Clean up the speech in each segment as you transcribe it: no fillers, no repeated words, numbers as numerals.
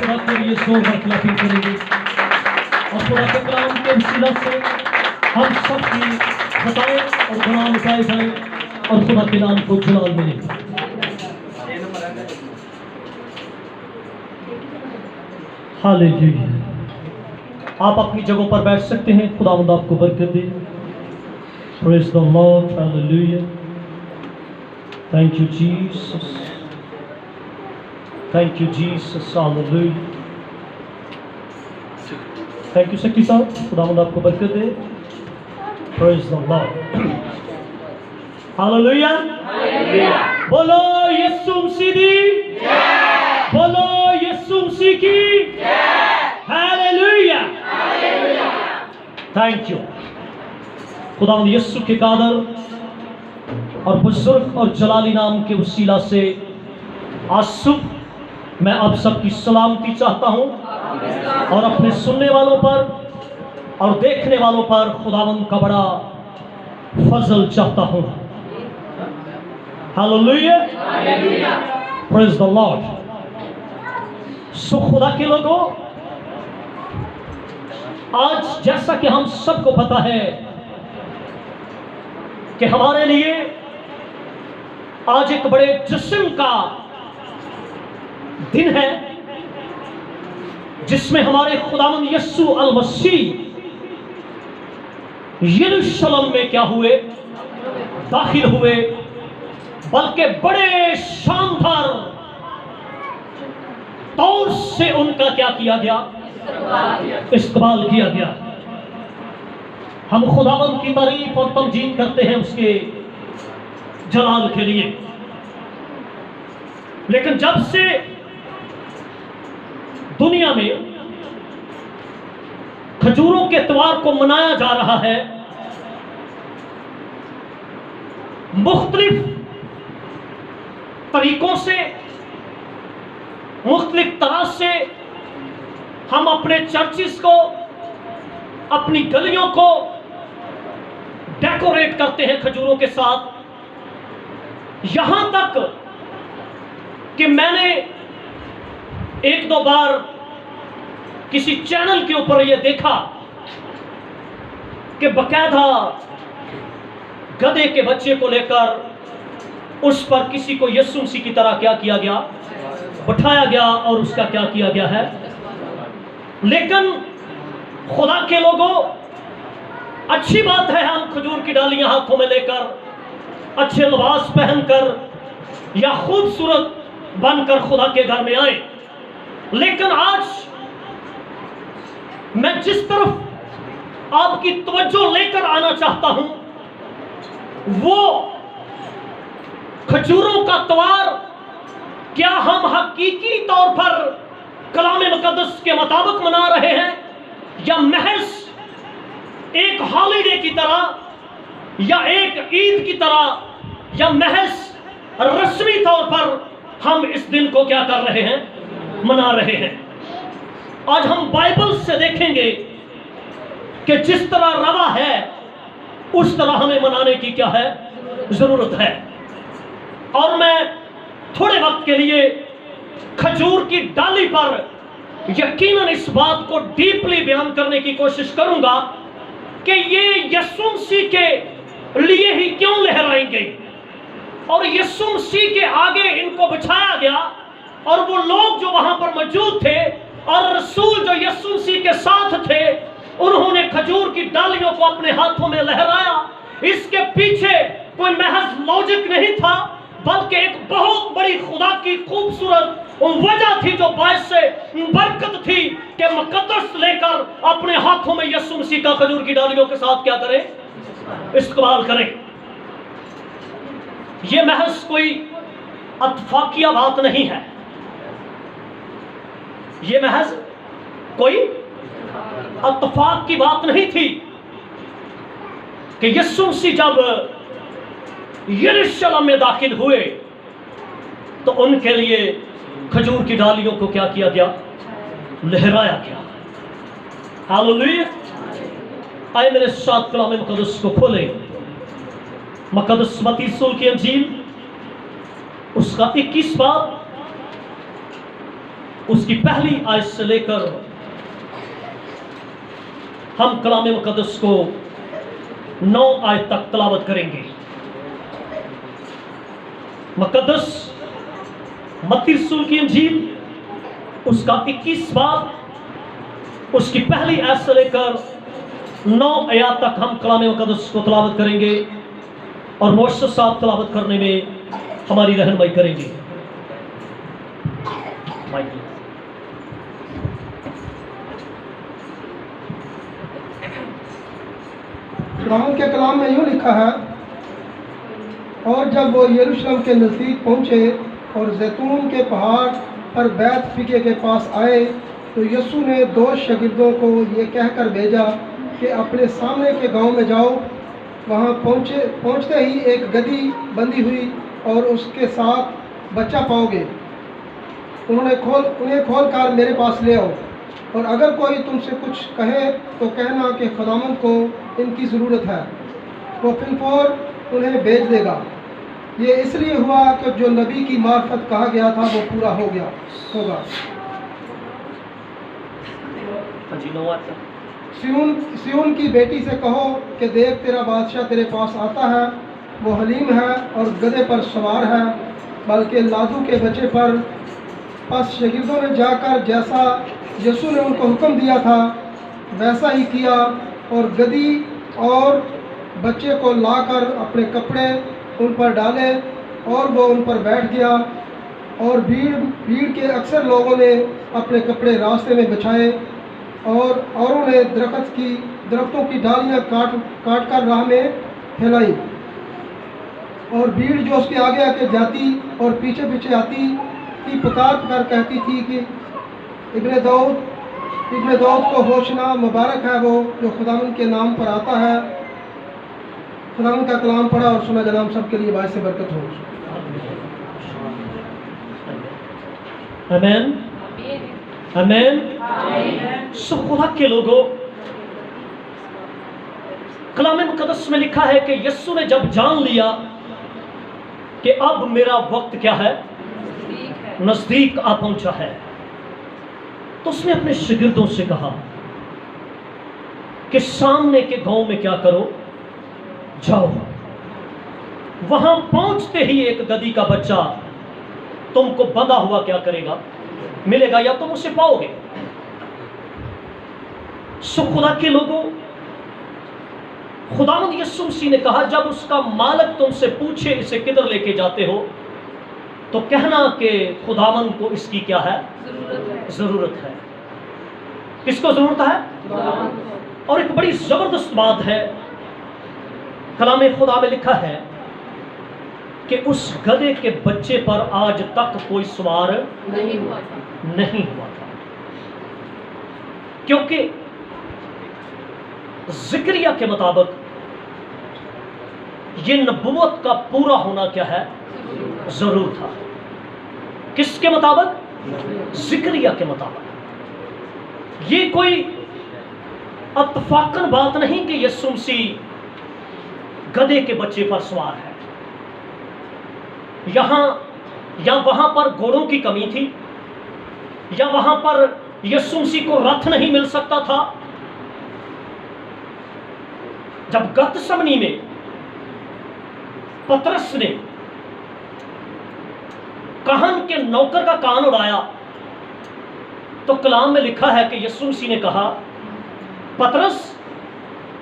खुदा के लिए जोरदार क्लैपिंग करेंगे और खुदा के कलाम के वसीला से हम सब की खताएं और गुनाह मिटाए जाएं और खुदा के नाम को जलाल मिले। हालेलुया। आप अपनी जगहों पर बैठ सकते हैं। खुदावंद आपको बरकत दे। Praise the Lord. Hallelujah. Thank you, Jesus. Thank you, Jesus. Hallelujah. Thank you, Sakti साहब। खुदावंद आपको बरकत दे। Praise the Lord. Hallelujah. Hallelujah. बोलो यीशु मसीह की जय। बोलो यीशु मसीह की जय। Hallelujah. Hallelujah. Thank you. खुदावंद यीशु के कादर और बुजुर्ग और जलाली नाम के वसीला से आज सुबह मैं आप सबकी सलामती चाहता हूं और अपने सुनने वालों पर और देखने वालों पर खुदावंद का बड़ा फजल चाहता हूं। Hallelujah. Praise the lord. So खुदा के लोगों, आज जैसा कि हम सबको पता है कि हमारे लिए आज एक बड़े जश्न का दिन है जिसमें हमारे खुदावंद यीशु अल मसीह यरूशलेम में क्या हुए, दाखिल हुए, बल्कि बड़े शानदार तौर से उनका क्या किया गया, इस्तकबाल किया गया। हम खुदावंद की तारीफ और तमजीद करते हैं उसके जलाल के लिए। लेकिन जब से दुनिया में खजूरों के त्योहार को मनाया जा रहा है, मुख्तलिफ तरीकों से, मुख्तलिफ तरह से हम अपने चर्चिस को, अपनी गलियों को डेकोरेट करते हैं खजूरों के साथ। यहां तक कि मैंने एक दो बार किसी चैनल के ऊपर यह देखा कि बकायदा गधे के बच्चे को लेकर उस पर किसी को यीशु मसीह की तरह क्या किया गया, बैठाया गया और उसका क्या किया गया है। लेकिन खुदा के लोगों, अच्छी बात है हम खजूर की डालियां हाथों में लेकर, अच्छे लिबास पहनकर या खूबसूरत बनकर खुदा के घर में आए। लेकिन आज मैं जिस तरफ आपकी तवज्जो लेकर आना चाहता हूं वो खजूरों का त्योहार क्या हम हकीकी तौर पर कलाम मुकद्दस के मुताबिक मना रहे हैं या महज एक हॉलीडे की तरह या एक ईद की तरह या महज रस्मी तौर पर हम इस दिन को क्या कर रहे हैं, मना रहे हैं। आज हम बाइबल से देखेंगे कि जिस तरह रवा है उस तरह हमें मनाने की क्या है, जरूरत है। और मैं थोड़े वक्त के लिए खजूर की डाली पर यकीनन इस बात को डीपली बयान करने की कोशिश करूंगा कि ये यीशु मसीह के लिए ही क्यों लहराई गई और यीशु मसीह के आगे इनको बिछाया गया और वो लोग जो वहां पर मौजूद थे और रसूल जो यीशु मसीह के साथ थे उन्होंने खजूर की डालियों को अपने हाथों में लहराया। इसके पीछे कोई महज लॉजिक नहीं था बल्कि एक बहुत बड़ी खुदा की खूबसूरत वजह थी जो बायस से बरकत थी कि मुकद्दस लेकर अपने हाथों में यीशु मसीह का खजूर की डालियों के साथ क्या करें, इस्तेमाल करें। यह महज कोई अतफाकिया बात नहीं है, यह महज कोई अतफाक की बात नहीं थी कि यीशु मसीह जब यरूशलेम में दाखिल हुए तो उनके लिए खजूर की डालियों को क्या किया गया, लहराया गया। हालेलुया। आए मेरे साथ कलाम मुकद्दस को खोले, मुकद्दस मत्ती रसूल की अंजील उसका 21 बाब उसकी पहली आयत से लेकर हम कलाम मुकद्दस को 9 आयत तक तलावत करेंगे। मुकद्दस मत्ती रसूल की इंजील उसका 21 बाब उसकी पहली आयत से लेकर 9 आयत तक हम कलाम मुकद्दस को तलावत करेंगे और मोशर साहब तलावत करने में हमारी रहनुमाई करेंगे। खुदावंद के कलाम में यूँ लिखा है, और जब वो यरूशलेम के नज़दीक पहुँचे और जैतून के पहाड़ पर बैत फिके के पास आए तो यीशु ने 2 शागिर्दों को ये कहकर भेजा कि अपने सामने के गांव में जाओ। वहां पहुंचते ही एक गदही बंधी हुई और उसके साथ बच्चा पाओगे। उन्हें खोल कर मेरे पास ले आओ, और अगर कोई तुमसे कुछ कहे तो कहना कि खुदावंद को इनकी ज़रूरत है, वो फिलफौर उन्हें भेज देगा। ये इसलिए हुआ कि जो नबी की मार्फत कहा गया था वो पूरा हो गया होगा। सिय्योन की बेटी से कहो कि देख तेरा बादशाह तेरे पास आता है, वो हलीम है और गधे पर सवार है, बल्कि लादू के बच्चे पर। बस शागिर्दों ने जाकर जैसा यीशु ने उनको हुक्म दिया था वैसा ही किया, और गधी और बच्चे को लाकर अपने कपड़े उन पर डाले और वो उन पर बैठ गया। और भीड़ के अक्सर लोगों ने अपने कपड़े रास्ते में बिछाए, और औरों ने दरख्तों की डालियां काट कर राह में फैलाई। और भीड़ जो उसके आगे आके जाती और पीछे पीछे आती थी, पुकार कहती थी कि इब्ने दाऊद को होशना, मुबारक है वो जो खुदावंद के नाम पर आता है। खुदावंद का कलाम पढ़ा और सुना जनाब, सबके लिए बायस बरकत हो। आमीन आमीन। सब खुदा के लोगों, कलाम मुकद्दस में लिखा है कि यीशु ने जब जान लिया कि अब मेरा वक्त क्या है, नजदीक आ पहुंचा है, तो उसने अपने शागिर्दों से कहा कि सामने के गांव में क्या करो, जाओ। वहां पहुंचते ही एक गधी का बच्चा तुमको बंधा हुआ क्या करेगा, मिलेगा, या तुम उसे पाओगे। सो खुदा के लोगों, खुदावंद यीशु मसीह ने कहा जब उसका मालिक तुमसे पूछे इसे किधर लेके जाते हो, तो कहना कि खुदावंद को इसकी क्या है, जरूरत है। किसको जरूरत है? और एक बड़ी जबरदस्त बात है, कलाम खुदा में लिखा है कि उस गधे के बच्चे पर आज तक कोई सवार नहीं हुआ था, क्योंकि ज़िक्रिया के मुताबिक ये नबूवत का पूरा होना क्या है, जरूर था। किसके मुताबिक? ज़िक्रिया के मुताबिक। ये कोई इत्तफाकन बात नहीं कि यीशु मसीह गधे के बच्चे पर सवार है। यहां या वहां पर घोड़ों की कमी थी, या वहां पर यीशु मसीह को रथ नहीं मिल सकता था। जब गतसमनी में पतरस ने कहन के नौकर का कान उड़ाया, तो कलाम में लिखा है कि यीशु मसीह ने कहा, पतरस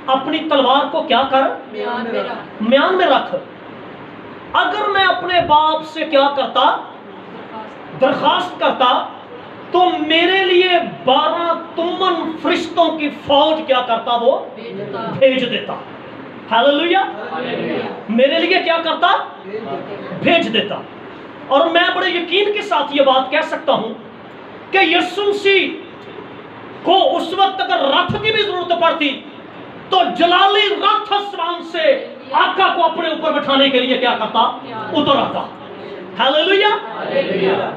अपनी तलवार को क्या कर, म्यान में रख। अगर मैं अपने बाप से क्या करता, दरखास्त करता, तो मेरे लिए 12 तुमन फरिश्तों की फौज क्या करता, वो भेज देता। हालेलुया। मेरे लिए क्या करता, भेज देता। और मैं बड़े यकीन के साथ ये बात कह सकता हूं कि यीशु मसीह को उस वक्त अगर रथ की भी जरूरत पड़ती तो जलाली रथ आसमान से आका को अपने ऊपर बिठाने के लिए क्या करता, उतर आता। हालेलुया।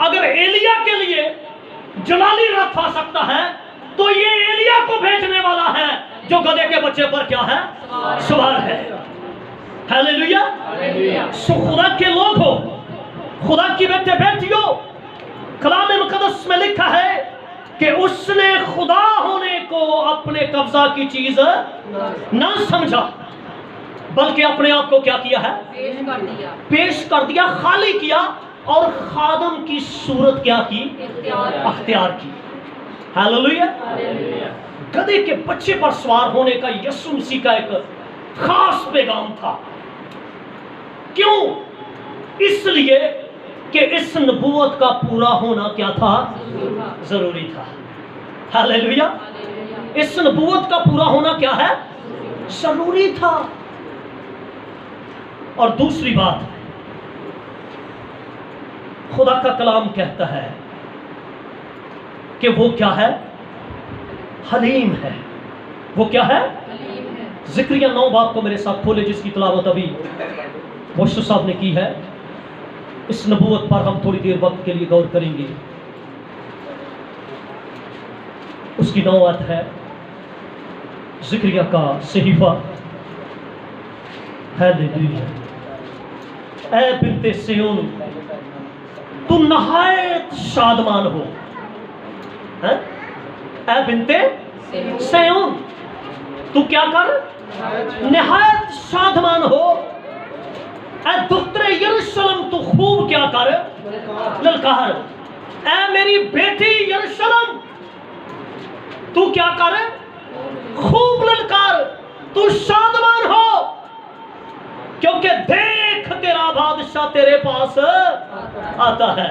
अगर एलिया के लिए जलाली रथ आ सकता है तो ये एलिया को भेजने वाला है जो गधे के बच्चे पर क्या है, सवार है। हालेलुया। सो खुदा के लोग हो, खुदा की बेटे बेटियों, कलाम मुकद्दस में लिखा है कि उसने खुदा होने को अपने कब्जा की चीज ना समझा, बल्कि अपने आप को क्या किया है? पेश कर दिया, खाली किया, और खादम की सूरत क्या की? अख्तियार की। हालेलुया। गधे के बच्चे पर सवार होने का यीशु मसीह का एक खास पैगाम था। क्यों? इसलिए कि इस नबूवत का पूरा होना क्या था? जरूरी था। हालेलुया। इस नबूवत का पूरा होना क्या है? जरूरी था। और दूसरी बात, खुदा का कलाम कहता है कि वो क्या है? हलीम है। वो क्या है? जिक्रिया 9 बाब को मेरे साथ खोले, जिसकी तिलावत अभी मुश्ताक साहब ने की है। इस नबूवत पर हम थोड़ी देर वक्त के लिए गौर करेंगे। उसकी 9 आयत है, जिक्रिया का सहीफा। हालेलुया। ऐ बिन्ते सिय्योन, तुम नहायत शादमान हो। ऐ बिन्ते सिय्योन, तू क्या कर? नहायत शादमान हो। ऐ दुख्तरे यरूशलेम, तू खूब क्या कर? ललकार। ऐ मेरी बेटी यरूशलेम, तू क्या कर? खूब ललकार, तू शादमान हो, क्योंकि देख तेरा बादशाह तेरे पास आता है।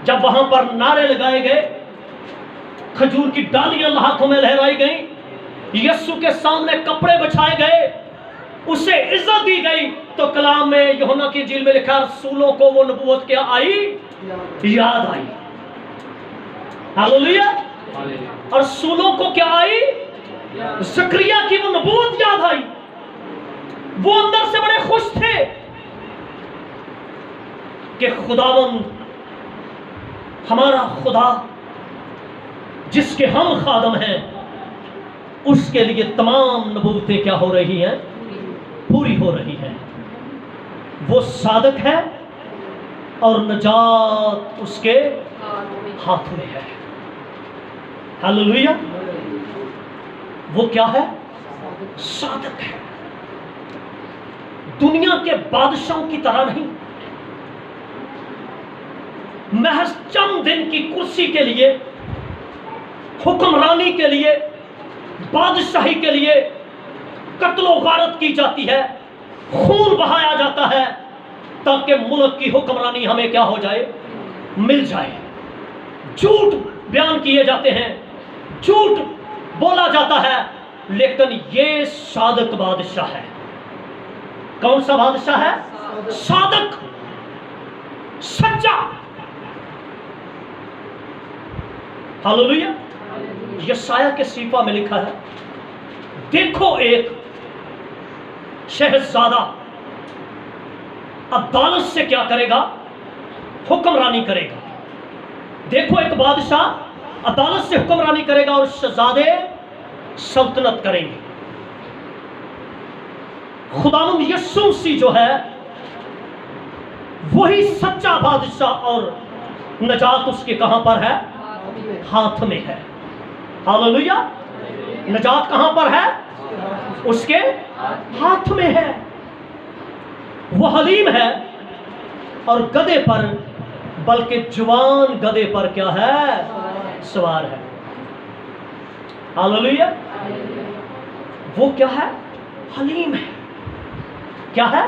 जब वहां पर नारे लगाए गए, खजूर की डालियां हाथों में लहराई गई, यीशु के सामने कपड़े बिछाए गए, उसे इज्जत दी गई, तो कलाम में यूहन्ना की इंजील में लिखा, रसूलों को वो नबूवत क्या आई? याद आई। हालेलुया। और रसूलों को क्या आई? ज़करिया की वो नबूवत याद आई। वो अंदर से बड़े खुश थे कि खुदावंद, हमारा खुदा जिसके हम खादम हैं, उसके लिए तमाम नबूवतें क्या हो रही हैं? पूरी हो रही हैं। वो सादक है और नजात उसके हाथ में है। हालेलुया। वो क्या है? सादक है। दुनिया के बादशाहों की तरह नहीं, महज चंद दिन की कुर्सी के लिए, हुक्मरानी के लिए, बादशाही के लिए कत्लो गारत की जाती है, खून बहाया जाता है, ताकि मुल्क की हुक्मरानी हमें क्या हो जाए? मिल जाए। झूठ बयान किए जाते हैं, झूठ बोला जाता है, लेकिन ये सादक बादशाह है। कौन सा बादशाह है? सादक, सच्चा। हालेलुया। यशाया के सीफा में लिखा है, देखो एक शहजादा अदालत से क्या करेगा? हुक्मरानी करेगा। देखो एक बादशाह अदालत से हुक्मरानी करेगा और शहजादे सल्तनत करेंगे। खुदावंद यीशु मसीह जो है, वही सच्चा बादशाह, और नजात उसके कहां पर है? हाथ में है। हालेलुया। नजात कहां पर है? उसके हाथ में है। वो हलीम है और गधे पर, बल्कि जवान गधे पर क्या है? सवार है। हालेलुया। वो क्या है? हलीम है। क्या है?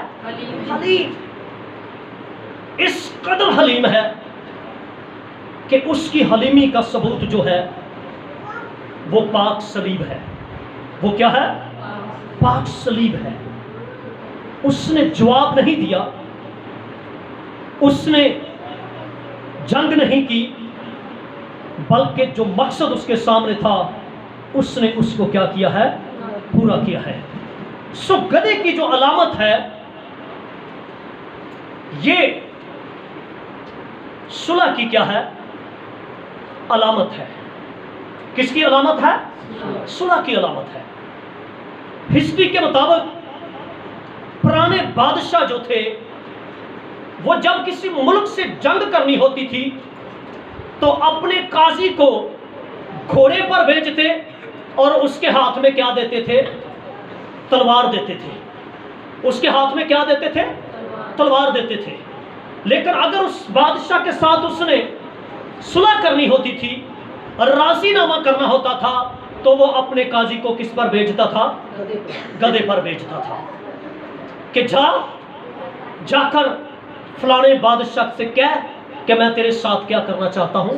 हलीम। इस कदर हलीम है कि उसकी हलीमी का सबूत जो है वो पाक सलीब है। वो क्या है? पाक सलीब है। उसने जवाब नहीं दिया, उसने जंग नहीं की, बल्कि जो मकसद उसके सामने था उसने उसको क्या किया है? पूरा किया है। सो गधे की जो अलामत है, ये सुलह की क्या है? अलामत है। किसकी अलामत है? सुलह की अलामत है। हिस्ट्री के मुताबिक पुराने बादशाह जो थे, वो जब किसी मुल्क से जंग करनी होती थी तो अपने काजी को घोड़े पर भेजते और उसके हाथ में क्या देते थे? तलवार देते थे। उसके हाथ में क्या देते थे? तलवार देते थे। लेकिन अगर उस बादशाह के साथ उसने सुलह करनी होती थी और राजीनामा करना होता था, तो वो अपने काजी को किस पर भेजता था? गधे पर भेजता था कि जाकर फलाने बादशाह से कह कि मैं तेरे साथ क्या करना चाहता हूं?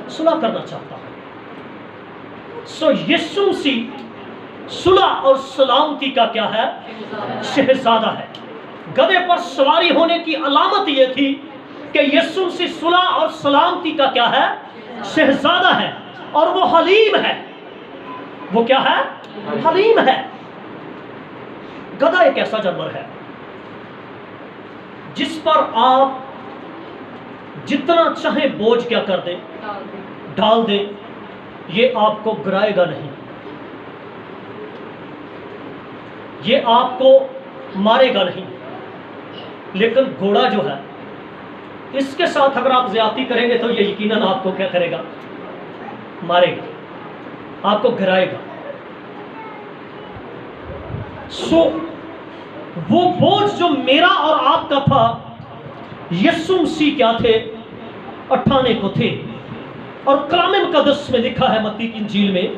सुलह करना चाहता हूं। सो यीशु मसीह सुलह और सलामती का क्या है? शहजादा है। गधे पर सवारी होने की अलामत यह थी कि यीशु मसीह सुलह और सलामती का क्या है? शहजादा है। और वो हलीम है। वो क्या है? हलीम है। गधा एक ऐसा जानवर है जिस पर आप जितना चाहे बोझ क्या कर दें, डाल दें, ये आपको गिराएगा नहीं, ये आपको मारेगा नहीं। लेकिन घोड़ा जो है, इसके साथ अगर आप ज्यादती करेंगे तो ये यकीनन आपको क्या करेगा? मारेगा, आपको गिराएगा। सो वो बोझ जो मेरा और आपका था, यीशु मसीह क्या थे? उठाने को थे। और कलाम मुकद्दस में लिखा है मत्ती की इंजील में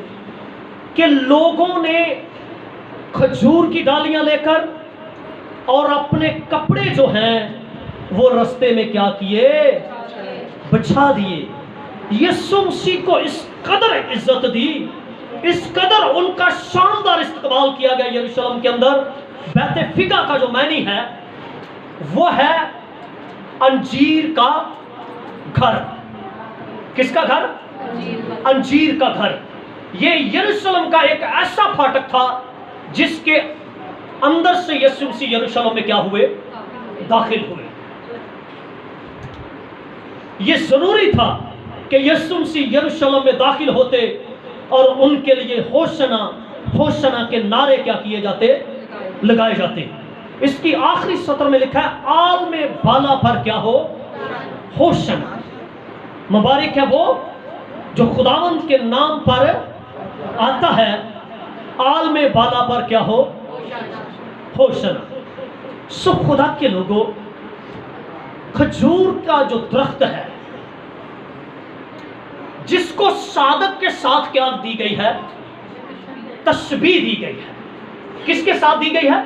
कि लोगों ने खजूर की डालियां लेकर और अपने कपड़े जो हैं वो रास्ते में क्या किए? बिछा दिए। यीशु मसीह को इस कदर इज्जत दी, इस कदर उनका शानदार इस्तकबाल किया गया यरूशलेम के अंदर। बैत फिगा का जो मायने है वो है अंजीर का घर। किसका घर? अंजीर का घर। ये यरूशलेम का एक ऐसा फाटक था जिसके अंदर से यीशु मसीह यरूशलेम में क्या हुए? दाखिल हुए। ये जरूरी था कि यीशु मसीह यरूशलेम में दाखिल होते और उनके लिए होशना होशना के नारे क्या किए जाते? लगाए जाते। इसकी आखिरी सत्र में लिखा है, आल में बाला पर क्या हो? होशना। मुबारक है वो जो खुदावंद के नाम पर आता है। आल में बाला पर क्या हो? होशना। सो खुदा के लोगों, खजूर का जो दरख्त है जिसको सादक के साथ क्या दी गई है? तस्बीह दी गई है। किसके साथ दी गई है?